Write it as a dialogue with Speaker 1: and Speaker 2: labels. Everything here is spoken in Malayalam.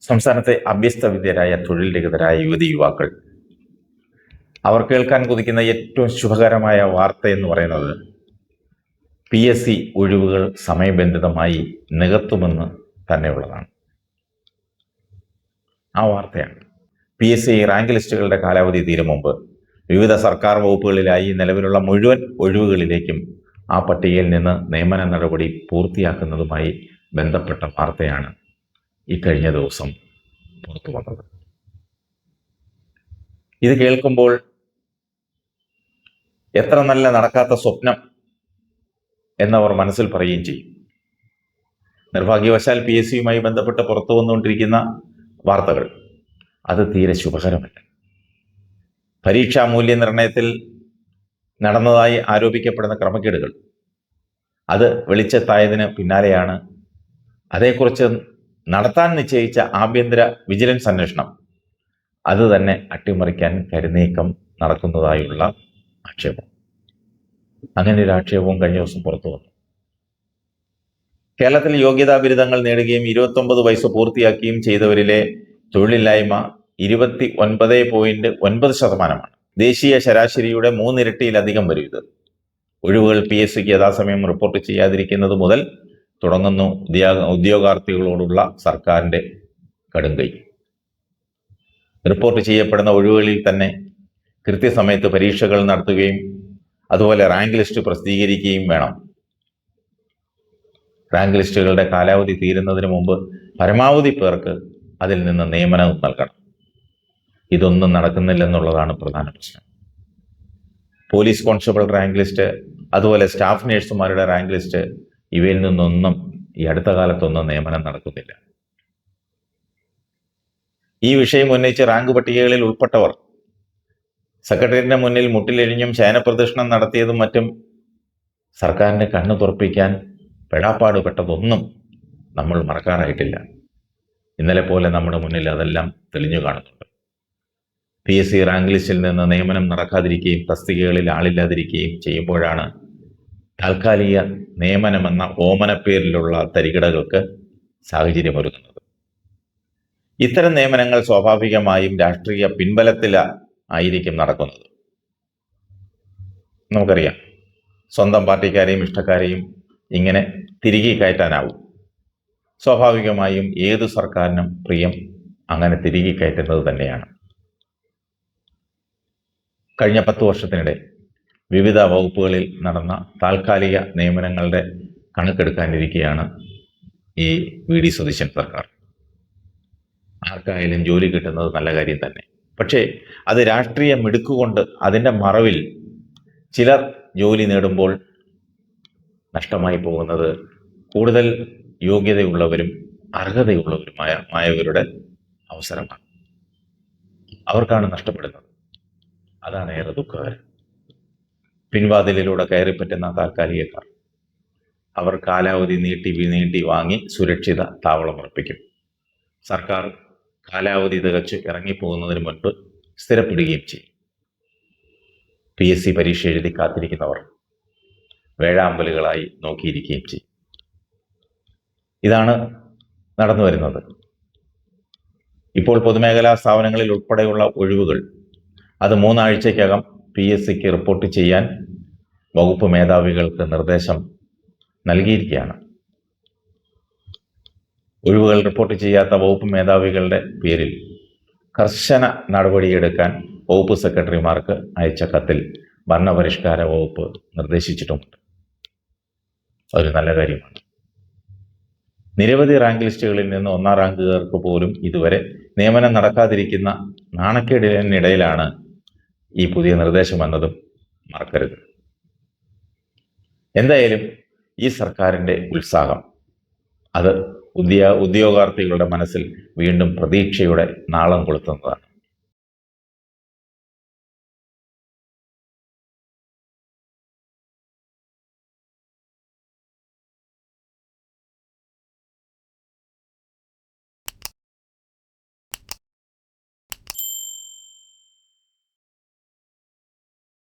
Speaker 1: സംസ്ഥാനത്തെ അഭ്യസ്തവിദ്യരായ തൊഴിൽ രഹിതരായ യുവതി യുവാക്കൾ അവർ കേൾക്കാൻ കൊതിക്കുന്ന ഏറ്റവും ശുഭകരമായ വാർത്ത എന്ന് പറയുന്നത് PSC ഒഴിവുകൾ സമയബന്ധിതമായി നികത്തുമെന്ന് തന്നെയുള്ളതാണ്. ആ വാർത്തയാണ് PSC റാങ്ക് ലിസ്റ്റുകളുടെ കാലാവധി തീരും മുമ്പ് വിവിധ സർക്കാർ വകുപ്പുകളിലായി നിലവിലുള്ള മുഴുവൻ ഒഴിവുകളിലേക്കും ആ പട്ടികയിൽ നിന്ന് നിയമന നടപടി പൂർത്തിയാക്കുന്നതുമായി ബന്ധപ്പെട്ട വാർത്തയാണ് ഇക്കഴിഞ്ഞ ദിവസം പുറത്തു വന്നത്. ഇത് കേൾക്കുമ്പോൾ എത്ര നല്ല നടക്കാത്ത സ്വപ്നം എന്നവർ മനസ്സിൽ പറയുകയും ചെയ്യും. നിർഭാഗ്യവശാൽ PSCയുമായി ബന്ധപ്പെട്ട് പുറത്തു വന്നുകൊണ്ടിരിക്കുന്ന വാർത്തകൾ അത് തീരെ ശുഭകരമല്ല. പരീക്ഷാ മൂല്യനിർണയത്തിൽ നടന്നതായി ആരോപിക്കപ്പെടുന്ന ക്രമക്കേടുകൾ അത് വെളിച്ചത്തായതിന് പിന്നാലെയാണ് അതേക്കുറിച്ച് നടത്താൻ നിശ്ചയിച്ച ആഭ്യന്തര വിജിലൻസ് അന്വേഷണം അത് തന്നെ അട്ടിമറിക്കാൻ കരുനീക്കം നടക്കുന്നതായുള്ള ആക്ഷേപം. അങ്ങനെ ഒരു ആക്ഷേപവും കഴിഞ്ഞ ദിവസം പുറത്തു വന്നു. കേരളത്തിൽ യോഗ്യതാ ബിരുദങ്ങൾ നേടുകയും 29 വയസ്സ് പൂർത്തിയാക്കുകയും ചെയ്തവരിലെ തൊഴിലില്ലായ്മ 29.9%. ദേശീയ ശരാശരിയുടെ 3 ഇരട്ടിയിലധികം വരും ഇത്. ഒഴിവുകൾ PSCക്ക് യഥാസമയം റിപ്പോർട്ട് ചെയ്യാതിരിക്കുന്നത് മുതൽ തുടങ്ങുന്നു ഉദ്യോഗാർത്ഥികളോടുള്ള സർക്കാരിൻ്റെ കടുംകൈ. റിപ്പോർട്ട് ചെയ്യപ്പെടുന്ന ഒഴിവുകളിൽ തന്നെ കൃത്യസമയത്ത് പരീക്ഷകൾ നടത്തുകയും അതുപോലെ റാങ്ക് ലിസ്റ്റ് പ്രസിദ്ധീകരിക്കുകയും വേണം. റാങ്ക് ലിസ്റ്റുകളുടെ കാലാവധി തീരുന്നതിന് മുമ്പ് പരമാവധി പേർക്ക് അതിൽ നിന്ന് നിയമനം നൽകണം. ഇതൊന്നും നടക്കുന്നില്ലെന്നുള്ളതാണ് പ്രധാന പ്രശ്നം. പോലീസ് കോൺസ്റ്റബിൾ റാങ്ക് ലിസ്റ്റ്, അതുപോലെ സ്റ്റാഫ് നഴ്സുമാരുടെ റാങ്ക് ലിസ്റ്റ്, ഇവയിൽ നിന്നൊന്നും ഈ അടുത്ത കാലത്തൊന്നും നിയമനം നടക്കുന്നില്ല. ഈ വിഷയം ഉന്നയിച്ച് റാങ്ക് പട്ടികകളിൽ ഉൾപ്പെട്ടവർ സെക്രട്ടേറിയറ്റിന് മുന്നിൽ മുട്ടിലെഴിഞ്ഞും ശയനപ്രദക്ഷിണം നടത്തിയതും മറ്റും സർക്കാരിൻ്റെ കണ്ണു തുറപ്പിക്കാൻ പെടാപ്പാടുപെട്ടതൊന്നും നമ്മൾ മറക്കാറായിട്ടില്ല. ഇന്നലെ പോലെ നമ്മുടെ മുന്നിൽ അതെല്ലാം തെളിഞ്ഞു കാണുന്നുണ്ട്. PSC റാങ്ക് ലിസ്റ്റിൽ നിന്ന് നിയമനം നടക്കാതിരിക്കുകയും തസ്തികകളിൽ ആളില്ലാതിരിക്കുകയും ചെയ്യുമ്പോഴാണ് താൽക്കാലിക നിയമനമെന്ന ഓമനപ്പേരിലുള്ള തരികിടകൾക്ക് സാഹചര്യമൊരുങ്ങുന്നത്. ഇത്തരം നിയമനങ്ങൾ സ്വാഭാവികമായും രാഷ്ട്രീയ പിൻബലത്തിലായിരിക്കും നടക്കുന്നത്. നമുക്കറിയാം, സ്വന്തം പാർട്ടിക്കാരെയും ഇഷ്ടക്കാരെയും ഇങ്ങനെ തിരികെ കയറ്റാനാവും. സ്വാഭാവികമായും ഏതു സർക്കാരിനും പ്രിയം അങ്ങനെ തിരികെ കയറ്റുന്നത് തന്നെയാണ്. കഴിഞ്ഞ 10 വർഷത്തിനിടെ വിവിധ വകുപ്പുകളിൽ നടന്ന താൽക്കാലിക നിയമനങ്ങളുടെ കണക്കെടുക്കാനിരിക്കുകയാണ് ഈ VD സതീശൻ സർക്കാർ. ആർക്കായാലും ജോലി കിട്ടുന്നത് നല്ല കാര്യം തന്നെ. പക്ഷേ അത് രാഷ്ട്രീയ മിടുക്കുകൊണ്ട് അതിൻ്റെ മറവിൽ ചിലർ ജോലി നേടുമ്പോൾ നഷ്ടമായി പോകുന്നത് കൂടുതൽ യോഗ്യതയുള്ളവരും അർഹതയുള്ളവരുമായവരുടെ അവസരമാണ്. അവർക്കാണ് നഷ്ടപ്പെടുന്നത്. അതാണ് ഏറെ ദുഃഖകരം. പിൻവാതിലിലൂടെ കയറിപ്പറ്റുന്ന താൽക്കാലികക്കാർ അവർ കാലാവധി നീട്ടി വാങ്ങി സുരക്ഷിത താവളമുറപ്പിക്കും. സർക്കാർ കാലാവധി തികച്ച് ഇറങ്ങിപ്പോകുന്നതിന് മുൻപ് സ്ഥിരപ്പെടുകയും ചെയ്യും. PSC പരീക്ഷ എഴുതി കാത്തിരിക്കുന്നവർ വേഴാമ്പലുകളായി നോക്കിയിരിക്കുകയും ചെയ്യും. ഇതാണ് നടന്നു വരുന്നത്. ഇപ്പോൾ പൊതുമേഖലാ സ്ഥാപനങ്ങളിൽ ഉൾപ്പെടെയുള്ള ഒഴിവുകൾ അത് 3 ആഴ്ചയ്ക്കകം PSCക്ക് റിപ്പോർട്ട് ചെയ്യാൻ വകുപ്പ് മേധാവികൾക്ക് നിർദ്ദേശം നൽകിയിരിക്കുകയാണ്. ഒഴിവുകൾ റിപ്പോർട്ട് ചെയ്യാത്ത വകുപ്പ് മേധാവികളുടെ പേരിൽ കർശന നടപടിയെടുക്കാൻ വകുപ്പ് സെക്രട്ടറിമാർക്ക് അയച്ച കത്തിൽ ഭരണപരിഷ്കാര വകുപ്പ് നിർദ്ദേശിച്ചിട്ടുമുണ്ട്. അതൊരു നല്ല കാര്യമാണ്. നിരവധി റാങ്ക് ലിസ്റ്റുകളിൽ നിന്ന് 1-ാം റാങ്കുകാർക്ക് പോലും ഇതുവരെ നിയമനം നടക്കാതിരിക്കുന്ന നാണക്കേടിനിടയിലാണ് ഈ പുതിയ നിർദ്ദേശം വന്നതും മറക്കരുത്. എന്തായാലും ഈ സർക്കാരിൻ്റെ ഉത്സാഹം അത് ഉദ്യോഗാർത്ഥികളുടെ മനസ്സിൽ വീണ്ടും പ്രതീക്ഷയുടെ നാളം കൊളുത്തുന്നതാണ്.